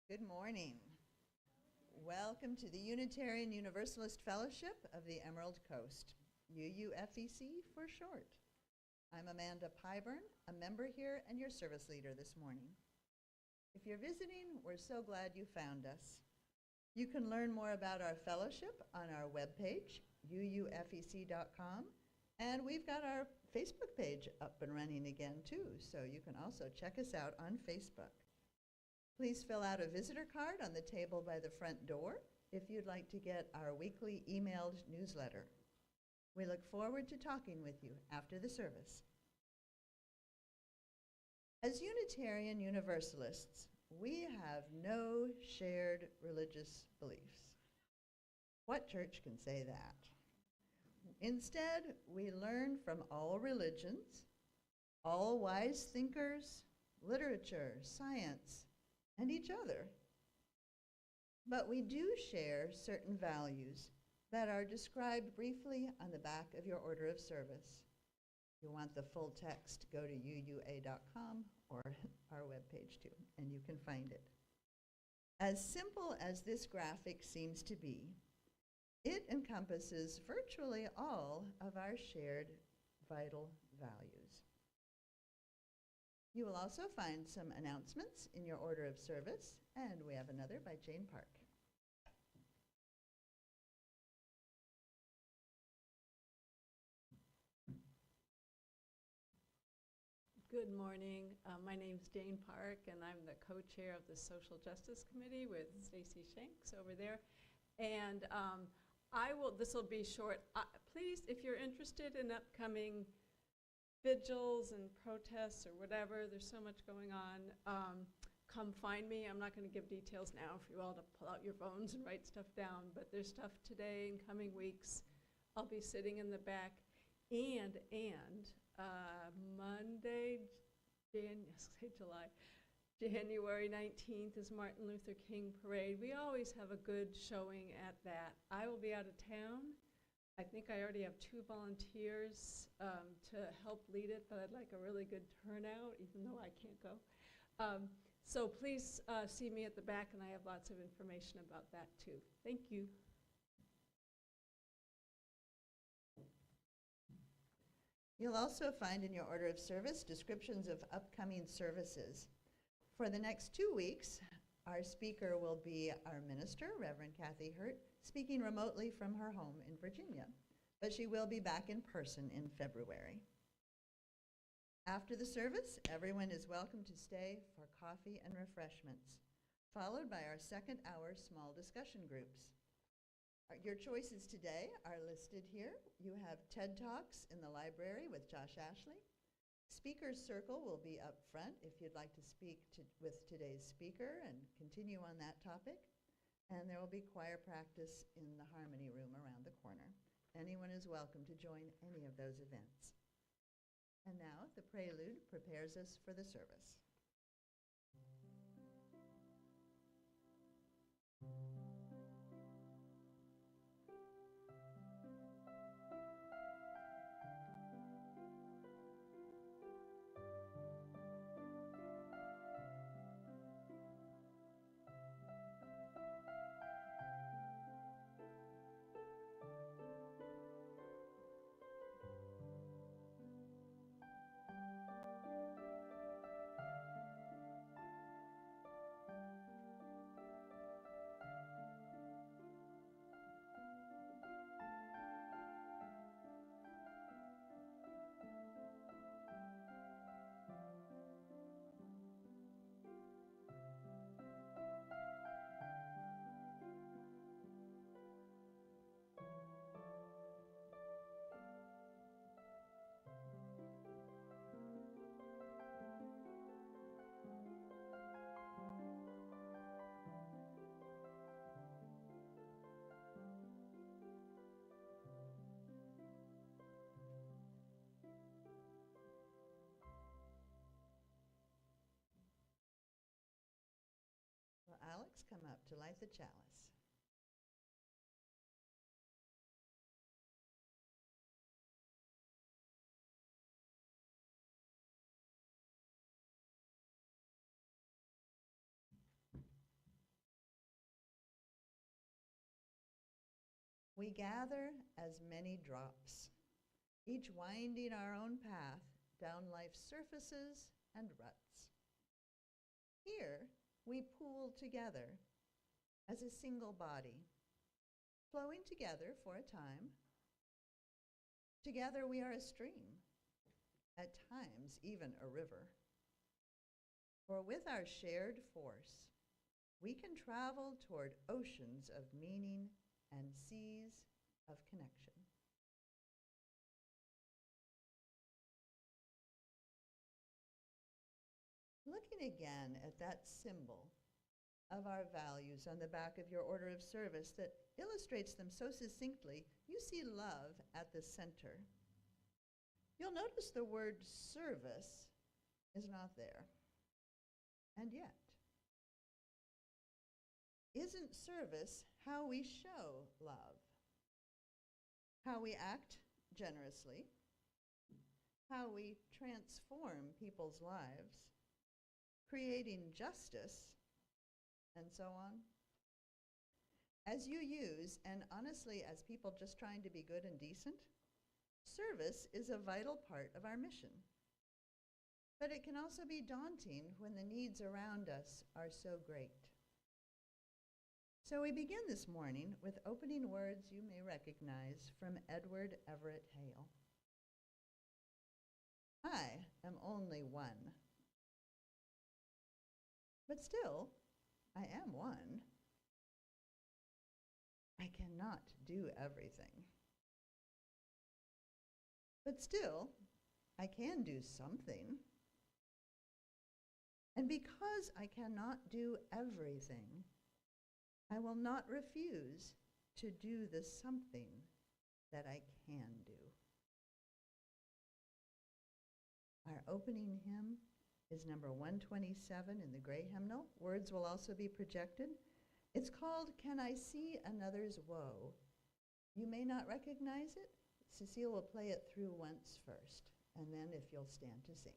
Good morning. Welcome to the Unitarian Universalist Fellowship of the Emerald Coast, UUFEC for short. I'm Amanda Pyburn, a member here and your service leader this morning. If you're visiting, we're so glad you found us. You can learn more about our fellowship on our webpage, uufec.com, and we've got our Facebook page up and running again too, so you can also check us out on Facebook. Please fill out a visitor card on the table by the front door if you'd like to get our weekly emailed newsletter. We look forward to talking with you after the service. As Unitarian Universalists, we have no shared religious beliefs. What church can say that? Instead, we learn from all religions, all wise thinkers, literature, science, and each other. But we do share certain values that are described briefly on the back of your order of service. If you want the full text, go to uua.com or our webpage too, and you can find it. As simple as this graphic seems to be, it encompasses virtually all of our shared vital values. You will also find some announcements in your order of service, and we have another by Jane Park. Good morning. My name's Jane Park, and I'm the co-chair of the Social Justice Committee with Stacy Shanks over there. And this will be short. Please, if you're interested in upcoming vigils and protests or whatever, there's so much going on, come find me. I'm not going to give details now for you all to pull out your phones and write stuff down, but there's stuff today and coming weeks. I'll be sitting in the back, and Monday, January 19th is Martin Luther King Parade. We always have a good showing at that. I will be out of town. I think I already have 2 volunteers to help lead it, but I'd like a really good turnout, even though I can't go. So please see me at the back, and I have lots of information about that too. Thank you. You'll also find in your order of service descriptions of upcoming services. For the next 2 weeks, our speaker will be our minister, Reverend Kathy Hurt, speaking remotely from her home in Virginia, but she will be back in person in February. After the service, everyone is welcome to stay for coffee and refreshments, followed by our second hour small discussion groups. Your choices today are listed here. You have TED Talks in the library with Josh Ashley. Speaker's Circle will be up front if you'd like to speak with today's speaker and continue on that topic. And there will be choir practice in the Harmony Room around the corner. Anyone is welcome to join any of those events. And now the prelude prepares us for the service. Will Alex come up to light the chalice? We gather as many drops, each winding our own path down life's surfaces and ruts. Here, we pool together as a single body, flowing together for a time. Together we are a stream, at times even a river. For with our shared force, we can travel toward oceans of meaning and seas of connection. Looking again at that symbol of our values on the back of your order of service that illustrates them so succinctly, you see love at the center. You'll notice the word service is not there. And yet, isn't service how we show love? How we act generously, how we transform people's lives, creating justice, and so on? As you use, and honestly as people just trying to be good and decent, service is a vital part of our mission. But it can also be daunting when the needs around us are so great. So we begin this morning with opening words you may recognize from Edward Everett Hale. I am only one. But still, I am one. I cannot do everything. But still, I can do something. And because I cannot do everything, I will not refuse to do the something that I can do. Our opening hymn is number 127 in the gray hymnal. Words will also be projected. It's called, Can I See Another's Woe? You may not recognize it. Cecile will play it through once first, and then if you'll stand to sing.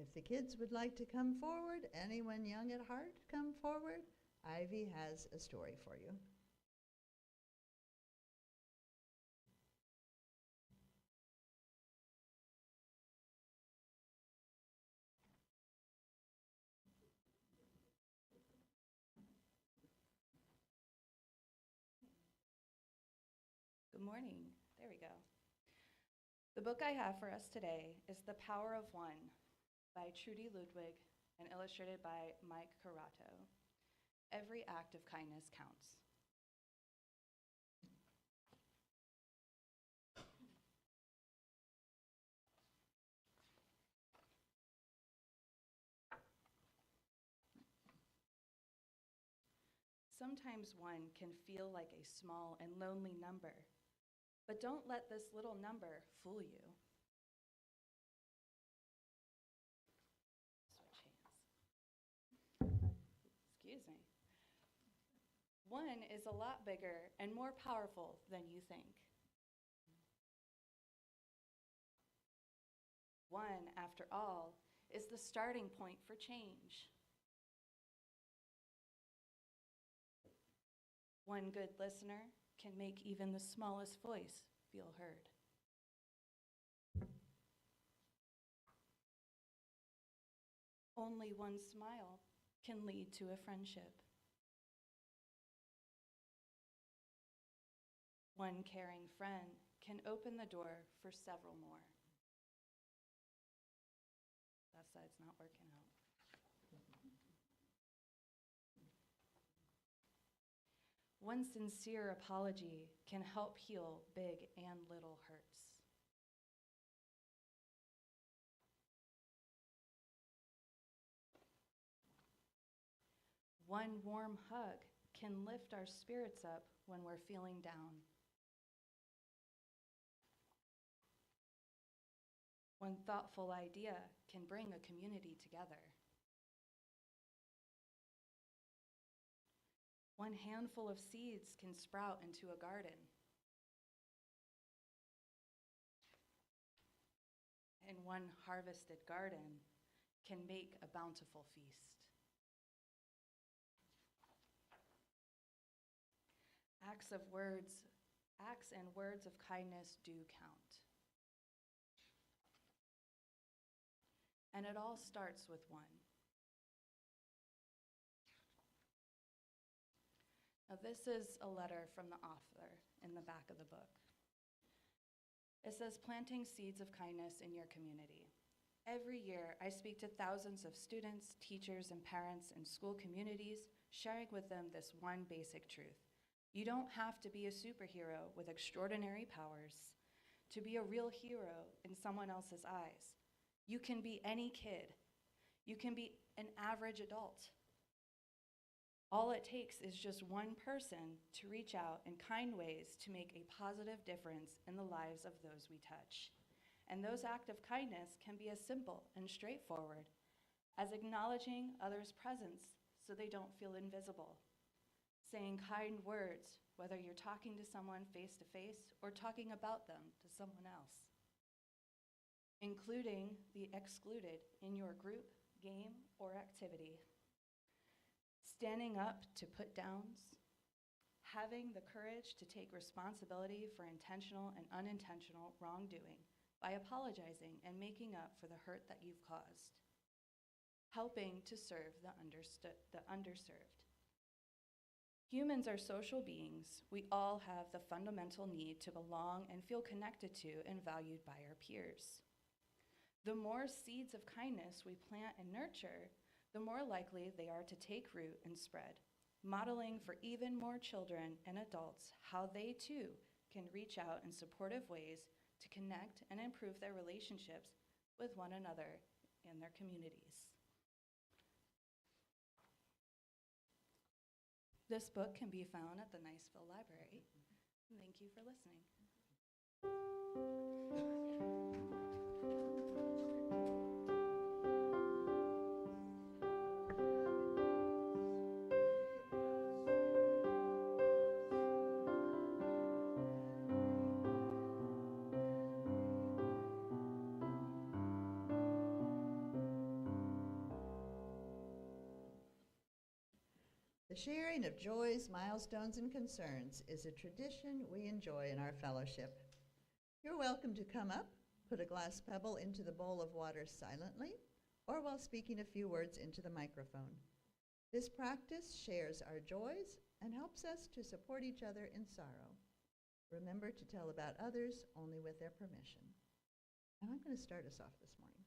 If the kids would like to come forward, anyone young at heart, come forward. Ivy has a story for you. Good morning. There we go. The book I have for us today is The Power of One by Trudy Ludwig and illustrated by Mike Carato. Every act of kindness counts. Sometimes one can feel like a small and lonely number, But don't let this little number fool you. Switch hands. Excuse me. One is a lot bigger and more powerful than you think. One, after all, is the starting point for change. One good listener can make even the smallest voice feel heard. Only one smile can lead to a friendship. One caring friend can open the door for several more. That side's not working out. One sincere apology can help heal big and little hurts. One warm hug can lift our spirits up when we're feeling down. One thoughtful idea can bring a community together. One handful of seeds can sprout into a garden. And one harvested garden can make a bountiful feast. Acts and words of kindness do count. And it all starts with one. Now, this is a letter from the author in the back of the book. It says, planting seeds of kindness in your community. Every year, I speak to thousands of students, teachers, and parents in school communities, sharing with them this one basic truth. You don't have to be a superhero with extraordinary powers to be a real hero in someone else's eyes. You can be any kid. You can be an average adult. All it takes is just one person to reach out in kind ways to make a positive difference in the lives of those we touch. And those acts of kindness can be as simple and straightforward as acknowledging others' presence so they don't feel invisible, saying kind words, whether you're talking to someone face to face or talking about them to someone else, including the excluded in your group, game, or activity, standing up to put downs, having the courage to take responsibility for intentional and unintentional wrongdoing by apologizing and making up for the hurt that you've caused, helping to serve the underserved. Humans are social beings. We all have the fundamental need to belong and feel connected to and valued by our peers. The more seeds of kindness we plant and nurture, the more likely they are to take root and spread, modeling for even more children and adults how they too can reach out in supportive ways to connect and improve their relationships with one another and their communities. This book can be found at the Niceville Library. Thank you for listening. The sharing of joys, milestones, and concerns is a tradition we enjoy in our fellowship. You're welcome to come up, put a glass pebble into the bowl of water silently, or while speaking a few words into the microphone. This practice shares our joys and helps us to support each other in sorrow. Remember to tell about others only with their permission. And I'm going to start us off this morning.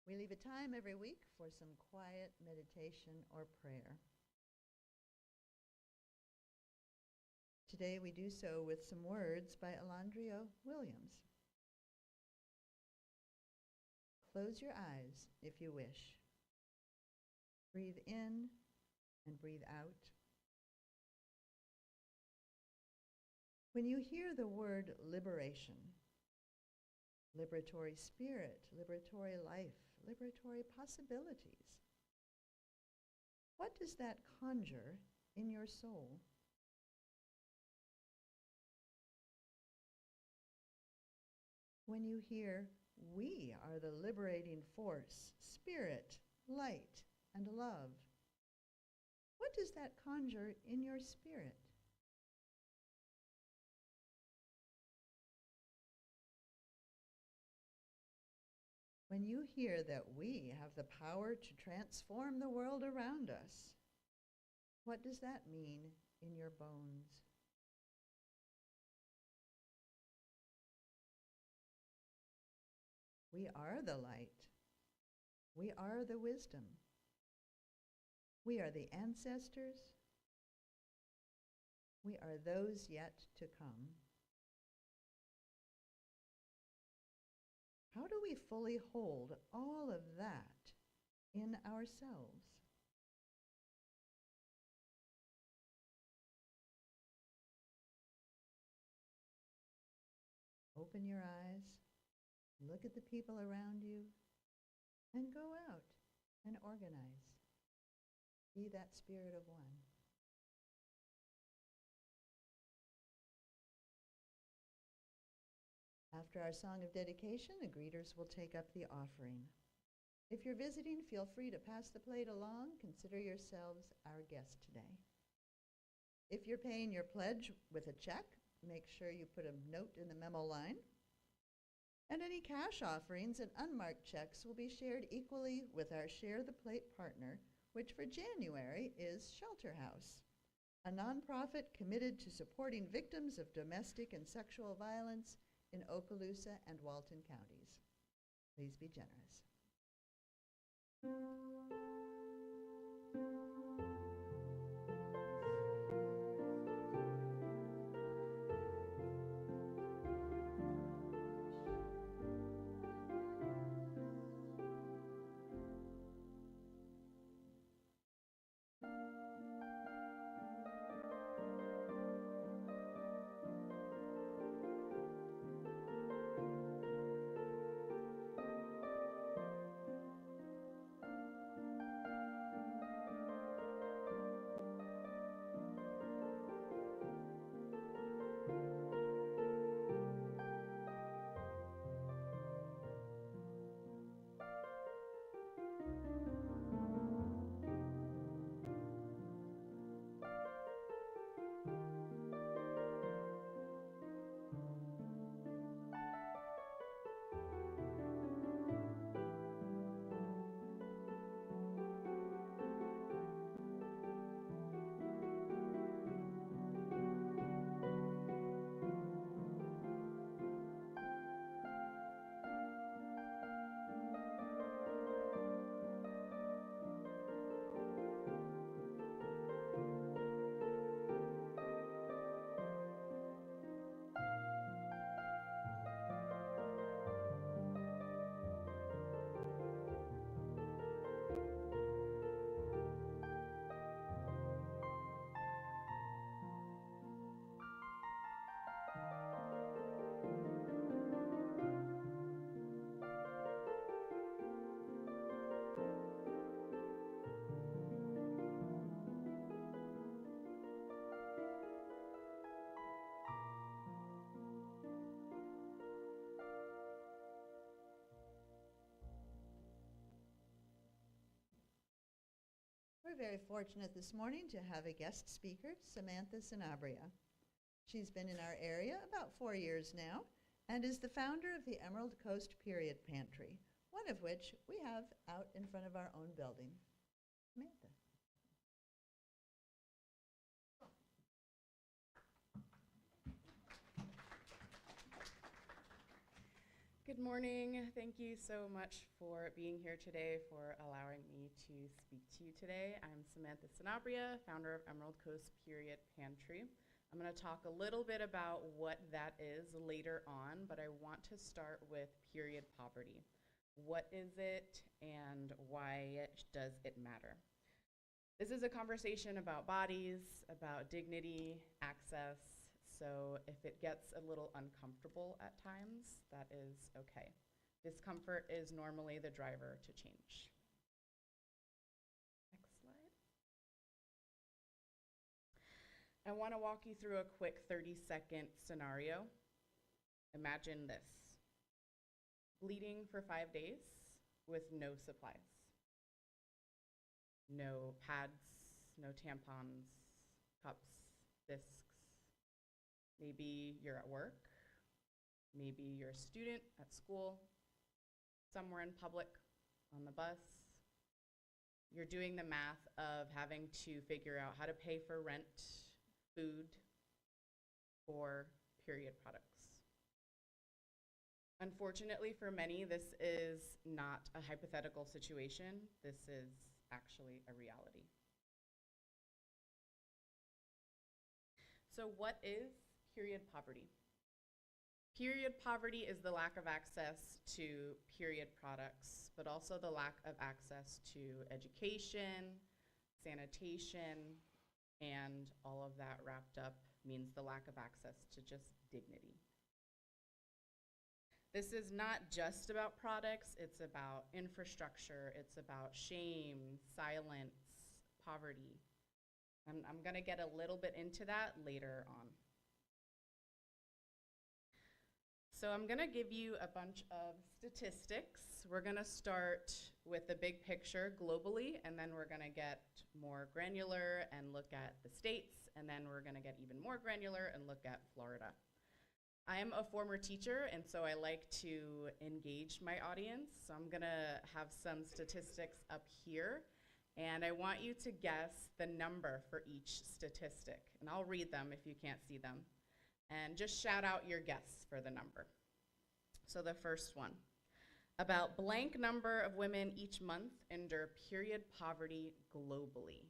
We leave a time every week for some quiet meditation or prayer. Today we do so with some words by Alondria Williams. Close your eyes if you wish. Breathe in and breathe out. When you hear the word liberation, liberatory spirit, liberatory life, liberatory possibilities, what does that conjure in your soul? When you hear, we are the liberating force, spirit, light, and love, what does that conjure in your spirit? When you hear that we have the power to transform the world around us, what does that mean in your bones? We are the light. We are the wisdom. We are the ancestors. We are those yet to come. How do we fully hold all of that in ourselves? Open your eyes, look at the people around you, and go out and organize. Be that spirit of one. After our song of dedication, the greeters will take up the offering. If you're visiting, feel free to pass the plate along. Consider yourselves our guest today. If you're paying your pledge with a check, make sure you put a note in the memo line. And any cash offerings and unmarked checks will be shared equally with our Share the Plate partner, which for January is Shelter House, a nonprofit committed to supporting victims of domestic and sexual violence in Okaloosa and Walton counties. Please be generous. We're very fortunate this morning to have a guest speaker, Samantha Sanabria. She's been in our area about 4 years now and is the founder of the Emerald Coast Period Pantry, one of which we have out in front of our own building. Samantha. Good morning. Thank you so much for being here today, for allowing me to speak to you today. I'm Samantha Sanabria, founder of Emerald Coast Period Pantry. I'm going to talk a little bit about what that is later on, but I want to start with period poverty. What is it and why does it matter? This is a conversation about bodies, about dignity, access. So if it gets a little uncomfortable at times, that is okay. Discomfort is normally the driver to change. Next slide. I want to walk you through a quick 30-second scenario. Imagine this. Bleeding for 5 days with no supplies. No pads, no tampons, cups, discs. Maybe you're at work, maybe you're a student at school, somewhere in public, on the bus. You're doing the math of having to figure out how to pay for rent, food, or period products. Unfortunately for many, this is not a hypothetical situation. This is actually a reality. So what is period poverty? Period poverty is the lack of access to period products, but also the lack of access to education, sanitation, and all of that wrapped up means the lack of access to just dignity. This is not just about products, it's about infrastructure, it's about shame, silence, poverty. I'm gonna get a little bit into that later on. So I'm gonna give you a bunch of statistics. We're gonna start with the big picture globally, and then we're gonna get more granular and look at the states, and then we're gonna get even more granular and look at Florida. I am a former teacher, and so I like to engage my audience. So I'm gonna have some statistics up here, and I want you to guess the number for each statistic. And I'll read them if you can't see them. And just shout out your guess for the number. So the first one, about blank number of women each month endure period poverty globally.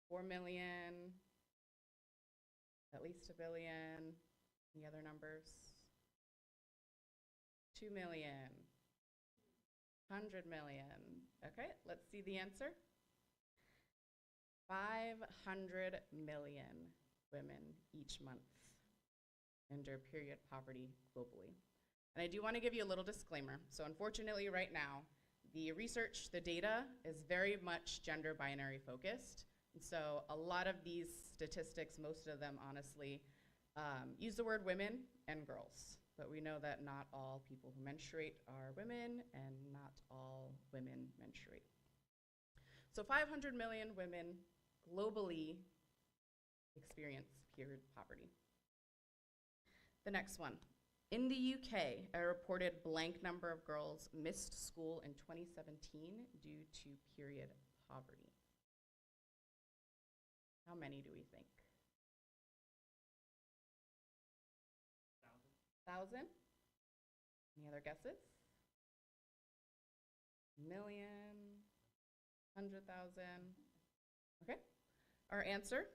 4 million, at least a billion. Any other numbers? 2 million, 100 million. Okay, let's see the answer. 500 million women each month endure period poverty globally. And I do want to give you a little disclaimer. So unfortunately right now, the research, the data is very much gender binary focused. And so a lot of these statistics, most of them honestly, use the word women and girls. But we know that not all people who menstruate are women and not all women menstruate. So 500 million women globally experience period poverty. The next one. In the UK, a reported blank number of girls missed school in 2017 due to period poverty. How many do we think? 1,000? Any other guesses? Million? 100,000? Okay. Our answer?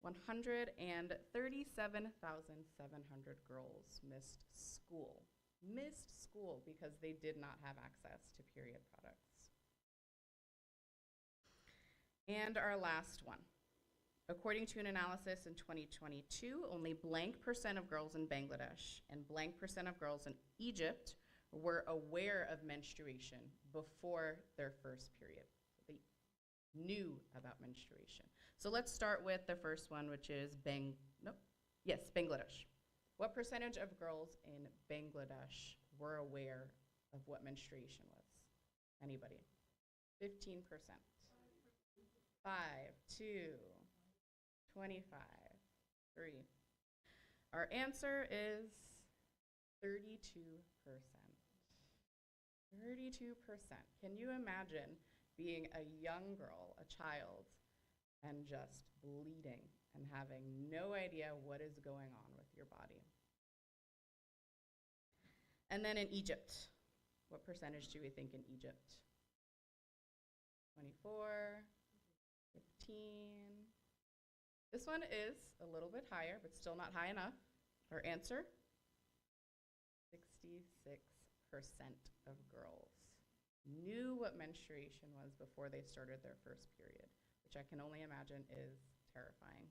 137,700 girls missed school. Missed school because they did not have access to period products. And our last one. According to an analysis in 2022, only blank % of girls in Bangladesh and blank % of girls in Egypt were aware of menstruation before their first period. They knew about menstruation. So let's start with the first one, which is Bangladesh. What percentage of girls in Bangladesh were aware of what menstruation was? Anybody? 15%. 5, 2, 25, 3. Our answer is 32%. 32%. Can you imagine being a young girl, a child, and just bleeding and having no idea what is going on with your body? And then in Egypt, what percentage do we think in Egypt? 24, 15. This one is a little bit higher, but still not high enough. Our answer, 66% of girls knew what menstruation was before they started their first period, which I can only imagine is terrifying.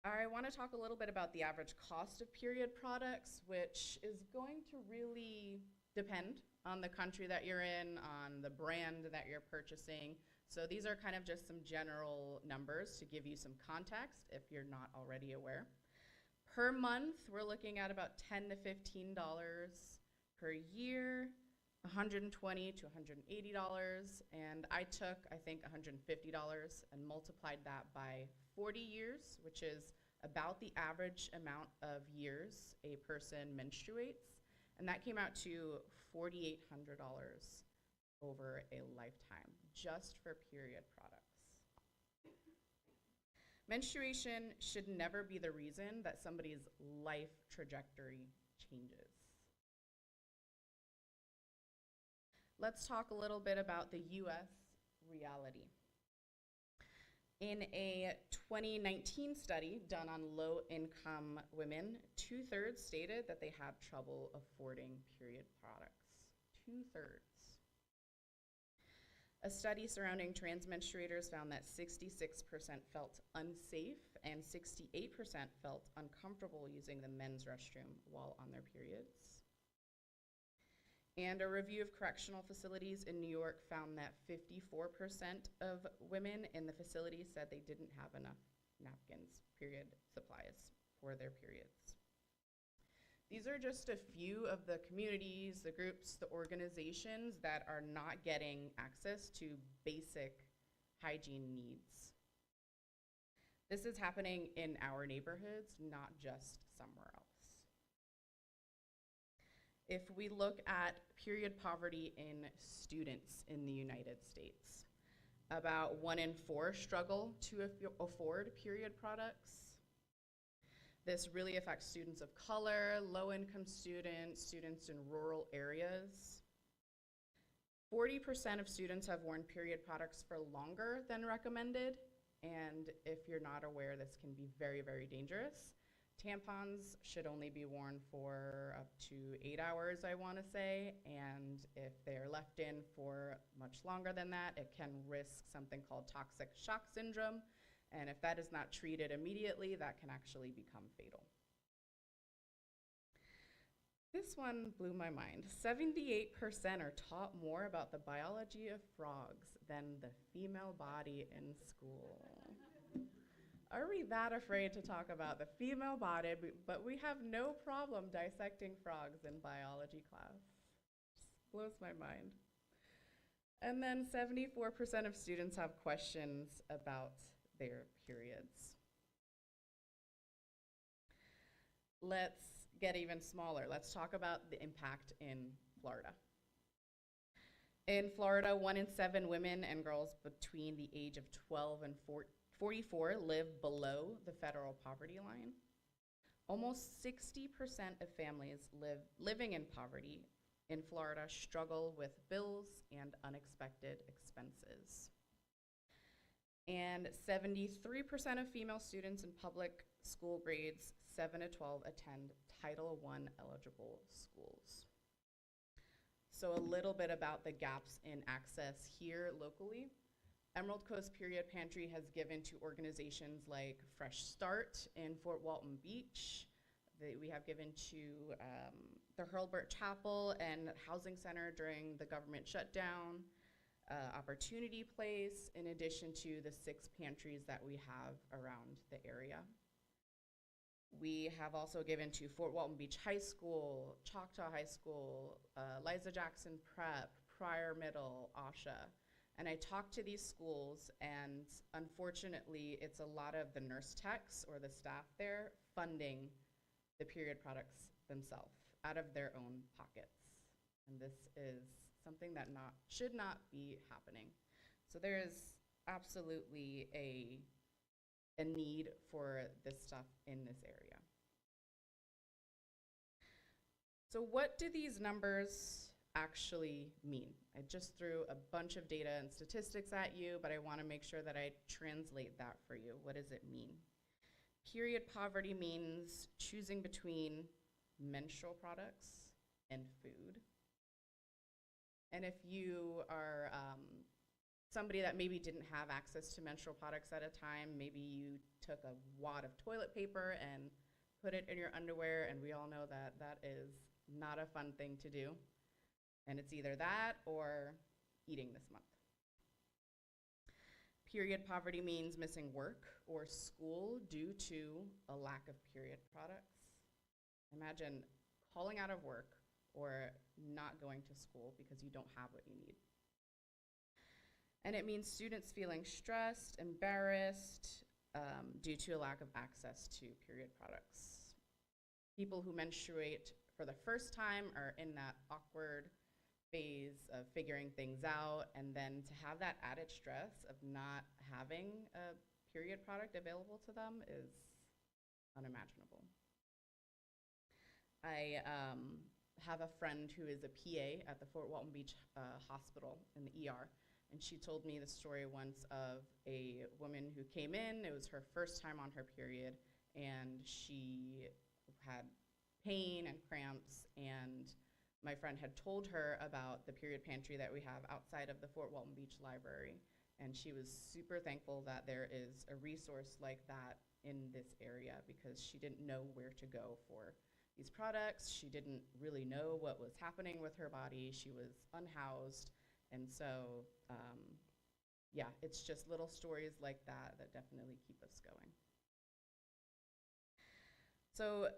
I want to talk a little bit about the average cost of period products, which is going to really depend on the country that you're in, on the brand that you're purchasing. So these are kind of just some general numbers to give you some context if you're not already aware. Per month, we're looking at about $10 to $15 per year, $120 to $180, and I took, I think, $150 and multiplied that by 40 years, which is about the average amount of years a person menstruates, and that came out to $4,800 over a lifetime, just for period products. Menstruation should never be the reason that somebody's life trajectory changes. Let's talk a little bit about the US reality. In a 2019 study done on low-income women, 2/3 stated that they had trouble affording period products. 2/3. A study surrounding trans menstruators found that 66% felt unsafe and 68% felt uncomfortable using the men's restroom while on their periods. And a review of correctional facilities in New York found that 54% of women in the facility said they didn't have enough napkins, period supplies, for their periods. These are just a few of the communities, the groups, the organizations that are not getting access to basic hygiene needs. This is happening in our neighborhoods, not just somewhere else. If we look at period poverty in students in the United States, about 1 in 4 struggle to afford period products. This really affects students of color, low-income students, students in rural areas. 40% of students have worn period products for longer than recommended, and if you're not aware, this can be very, very dangerous. Tampons should only be worn for up to 8 hours, I want to say, and if they're left in for much longer than that, it can risk something called toxic shock syndrome, and if that is not treated immediately, that can actually become fatal. This one blew my mind. 78% are taught more about the biology of frogs than the female body in school. Are we that afraid to talk about the female body, but we have no problem dissecting frogs in biology class? Just blows my mind. And then 74% of students have questions about their periods. Let's get even smaller. Let's talk about the impact in Florida. In Florida, 1 in 7 women and girls between the age of 12 and 44 live below the federal poverty line. Almost 60% of families living in poverty in Florida struggle with bills and unexpected expenses. And 73% of female students in public school grades 7 to 12 attend Title I eligible schools. So a little bit about the gaps in access here locally. Emerald Coast Period Pantry has given to organizations like Fresh Start in Fort Walton Beach. We have given to the Hurlburt Chapel and Housing Center during the government shutdown, Opportunity Place, in addition to the 6 pantries that we have around the area. We have also given to Fort Walton Beach High School, Choctaw High School, Liza Jackson Prep, Pryor Middle, Asha. And I talked to these schools, and unfortunately, it's a lot of the nurse techs or the staff there funding the period products themselves out of their own pockets. And this is something that should not be happening. So there is absolutely a need for this stuff in this area. So what do these numbers actually mean? I just threw a bunch of data and statistics at you, but I want to make sure that I translate that for you. What does it mean? Period poverty means choosing between menstrual products and food. And if you are somebody that maybe didn't have access to menstrual products at a time, maybe you took a wad of toilet paper and put it in your underwear, and we all know that that is not a fun thing to do. And it's either that or eating this month. Period poverty means missing work or school due to a lack of period products. Imagine calling out of work or not going to school because you don't have what you need. And it means students feeling stressed, embarrassed, due to a lack of access to period products. People who menstruate for the first time are in that awkward phase of figuring things out, and then to have that added stress of not having a period product available to them is unimaginable. I have a friend who is a PA at the Fort Walton Beach Hospital in the ER, and she told me the story once of a woman who came in. It was her first time on her period, and she had pain and cramps, and my friend had told her about the period pantry that we have outside of the Fort Walton Beach Library, and she was super thankful that there is a resource like that in this area because she didn't know where to go for these products. She didn't really know what was happening with her body. She was unhoused, and so yeah, it's just little stories like that that definitely keep us going. So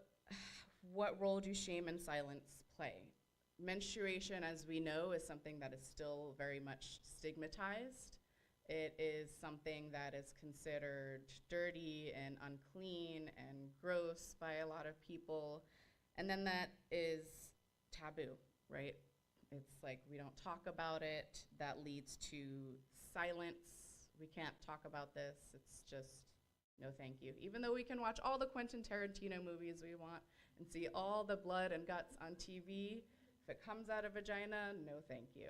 what role do shame and silence play? Menstruation, as we know, is something that is still very much stigmatized. It is something that is considered dirty and unclean and gross by a lot of people. And then that is taboo, right? It's like we don't talk about it. That leads to silence. We can't talk about this. It's just no thank you. Even though we can watch all the Quentin Tarantino movies we want and see all the blood and guts on TV, if it comes out of vagina, no thank you.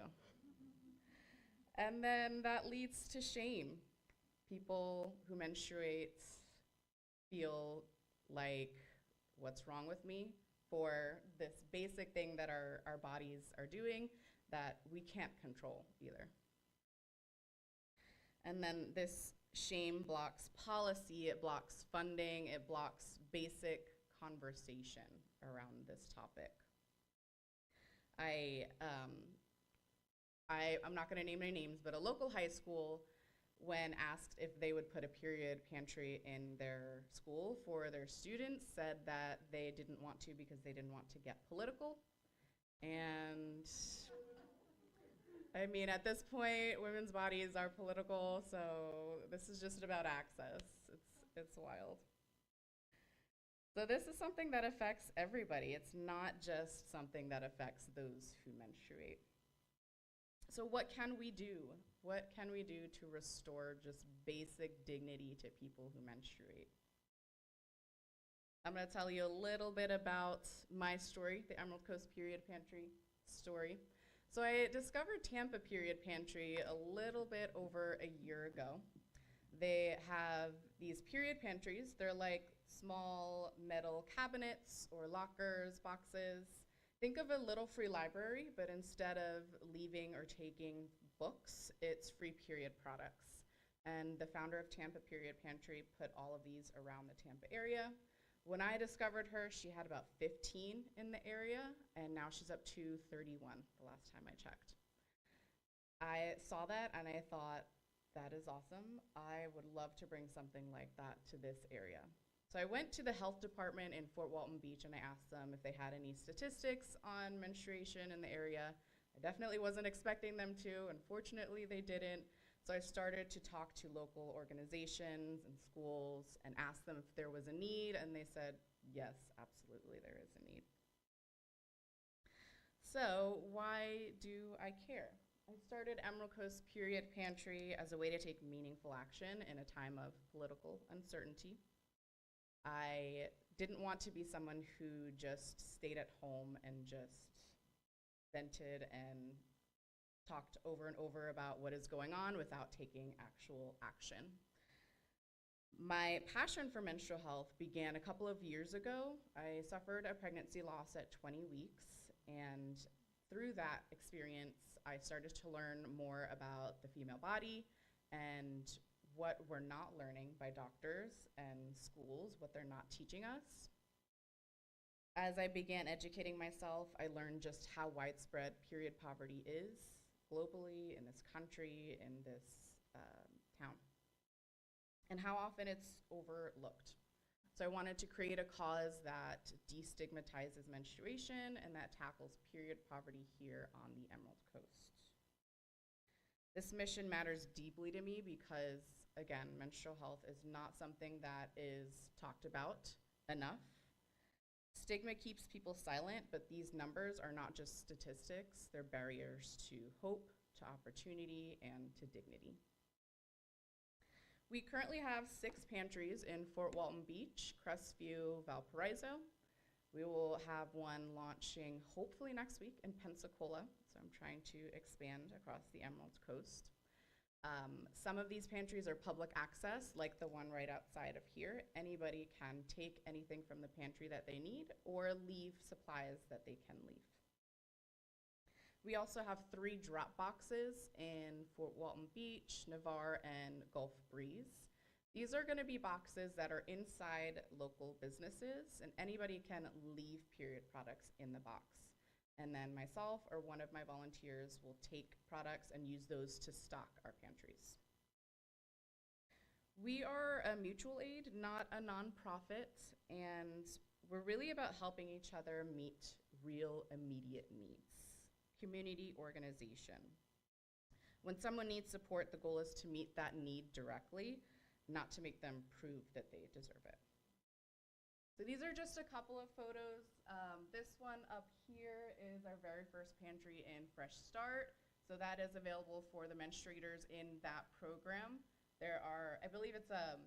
And then that leads to shame. People who menstruate feel like, what's wrong with me for this basic thing that our bodies are doing that we can't control either. And then this shame blocks policy, it blocks funding, it blocks basic conversation around this topic. I'm not going to name any names, but a local high school, when asked if they would put a period pantry in their school for their students, said that they didn't want to because they didn't want to get political. And I mean, at this point, women's bodies are political, so this is just about access. It's wild. So this is something that affects everybody. It's not just something that affects those who menstruate. So what can we do? What can we do to restore just basic dignity to people who menstruate? I'm going to tell you a little bit about my story, the Emerald Coast Period Pantry story. So I discovered Tampa Period Pantry a little bit over a year ago. They have these period pantries. They're like small metal cabinets or lockers, boxes. Think of a little free library, but instead of leaving or taking books, it's free period products. And the founder of Tampa Period Pantry put all of these around the Tampa area. When I discovered her, she had about 15 in the area, and now she's up to 31 the last time I checked. I saw that and I thought, that is awesome. I would love to bring something like that to this area. So I went to the health department in Fort Walton Beach and I asked them if they had any statistics on menstruation in the area. I definitely wasn't expecting them to. Unfortunately, they didn't. So I started to talk to local organizations and schools and asked them if there was a need, and they said, yes, absolutely, there is a need. So why do I care? I started Emerald Coast Period Pantry as a way to take meaningful action in a time of political uncertainty. I didn't want to be someone who just stayed at home and just vented and talked over and over about what is going on without taking actual action. My passion for menstrual health began a couple of years ago. I suffered a pregnancy loss at 20 weeks, and through that experience, I started to learn more about the female body and what we're not learning by doctors and schools, what they're not teaching us. As I began educating myself, I learned just how widespread period poverty is globally, in this country, in this town, and how often it's overlooked. So I wanted to create a cause that destigmatizes menstruation and that tackles period poverty here on the Emerald Coast. This mission matters deeply to me because, again, menstrual health is not something that is talked about enough. Stigma keeps people silent, but these numbers are not just statistics, they're barriers to hope, to opportunity, and to dignity. We currently have 6 pantries in Fort Walton Beach, Crestview, Valparaiso. We will have one launching hopefully next week in Pensacola, so I'm trying to expand across the Emerald Coast. Some of these pantries are public access, like the one right outside of here. Anybody can take anything from the pantry that they need or leave supplies that they can leave. We also have 3 drop boxes in Fort Walton Beach, Navarre, and Gulf Breeze. These are gonna be boxes that are inside local businesses, and anybody can leave period products in the box. And then myself or one of my volunteers will take products and use those to stock our pantries. We are a mutual aid, not a nonprofit, and we're really about helping each other meet real immediate needs. Community organization. When someone needs support, the goal is to meet that need directly, not to make them prove that they deserve it. So these are just a couple of photos. This one up here is our very first pantry in Fresh Start. So that is available for the menstruators in that program. There are, I believe it's a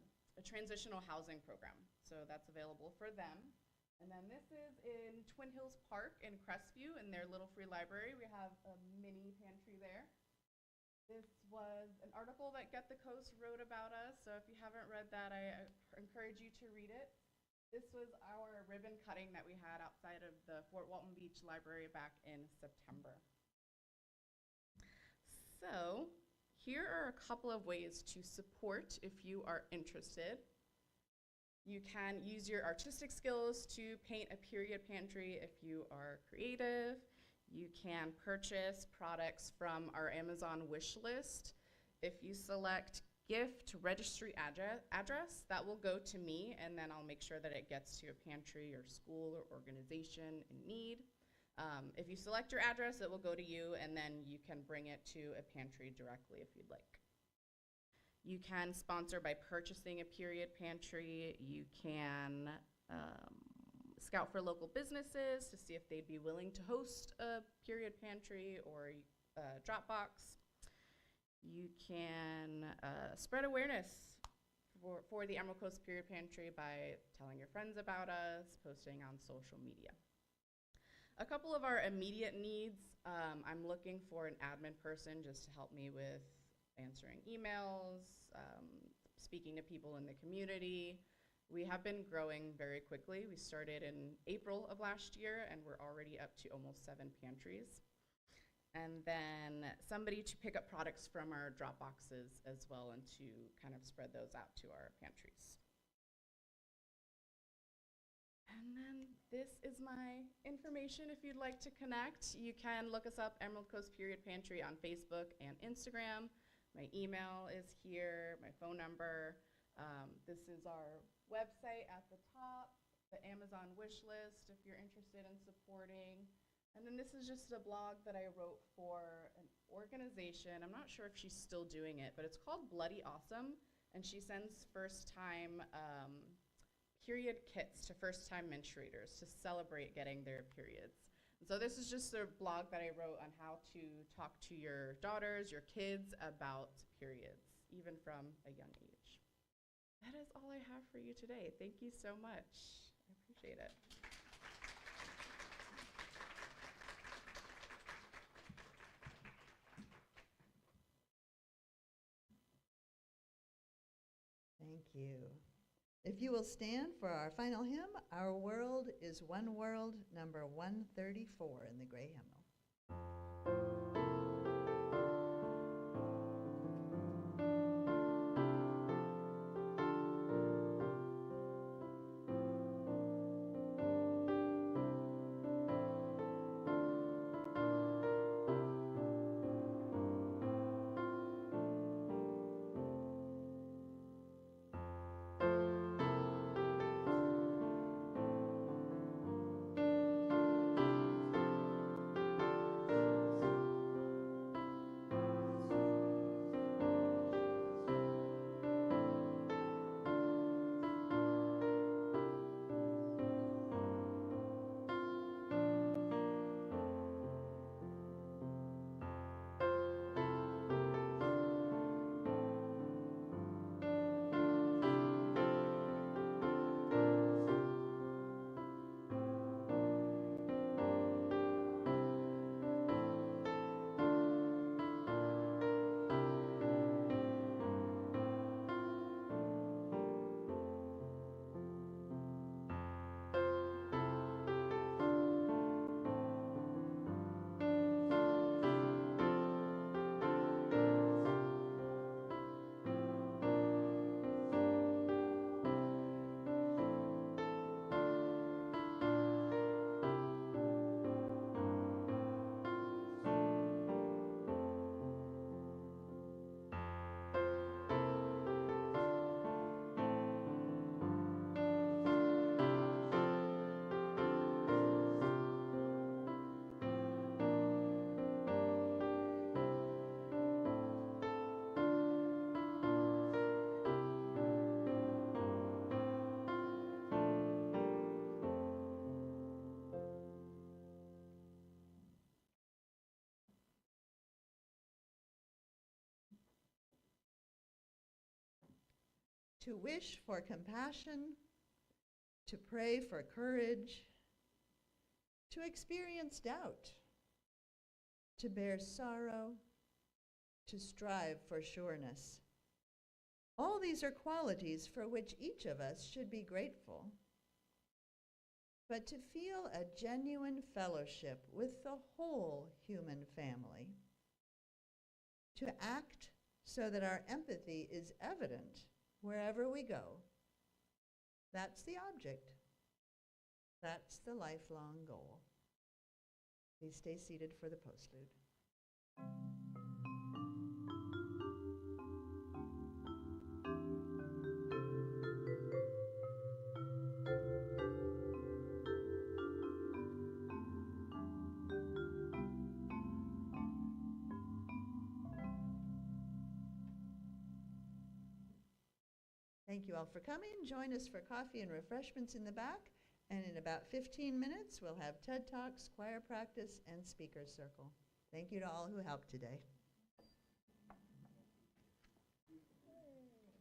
transitional housing program. So that's available for them. And then this is in Twin Hills Park in Crestview in their little free library. We have a mini pantry there. This was an article that Get the Coast wrote about us. So if you haven't read that, I encourage you to read it. This was our ribbon cutting that we had outside of the Fort Walton Beach Library back in September. So here are a couple of ways to support if you are interested. You can use your artistic skills to paint a period pantry if you are creative. You can purchase products from our Amazon wish list. If you select gift registry address, that will go to me, and then I'll make sure that it gets to a pantry or school or organization in need. If you select your address, it will go to you, and then you can bring it to a pantry directly if you'd like. You can sponsor by purchasing a period pantry. You can scout for local businesses to see if they'd be willing to host a period pantry or a drop box. You can spread awareness for the Emerald Coast Period Pantry by telling your friends about us, posting on social media. A couple of our immediate needs, I'm looking for an admin person just to help me with answering emails, speaking to people in the community. We have been growing very quickly. We started in April of last year, and we're already up to almost 7 pantries. And then somebody to pick up products from our drop boxes as well and to kind of spread those out to our pantries. And then this is my information if you'd like to connect. You can look us up, Emerald Coast Period Pantry, on Facebook and Instagram. My email is here, my phone number. This is our website at the top, the Amazon wish list if you're interested in supporting. And then this is just a blog that I wrote for an organization. I'm not sure if she's still doing it, but it's called Bloody Awesome, and she sends first-time period kits to first-time menstruators to celebrate getting their periods. And so this is just a blog that I wrote on how to talk to your daughters, your kids about periods, even from a young age. That is all I I have for you today. Thank you so much. I appreciate it. Thank you. If you will stand for our final hymn, Our World is One World, number 134 in the gray hymnal. To wish for compassion, to pray for courage, to experience doubt, to bear sorrow, to strive for sureness. All these are qualities for which each of us should be grateful. But to feel a genuine fellowship with the whole human family, to act so that our empathy is evident wherever we go, that's the object. That's the lifelong goal. Please stay seated for the postlude. Thank you all for coming. Join us for coffee and refreshments in the back. And in about 15 minutes, we'll have TED Talks, choir practice, and speaker circle. Thank you to all who helped today.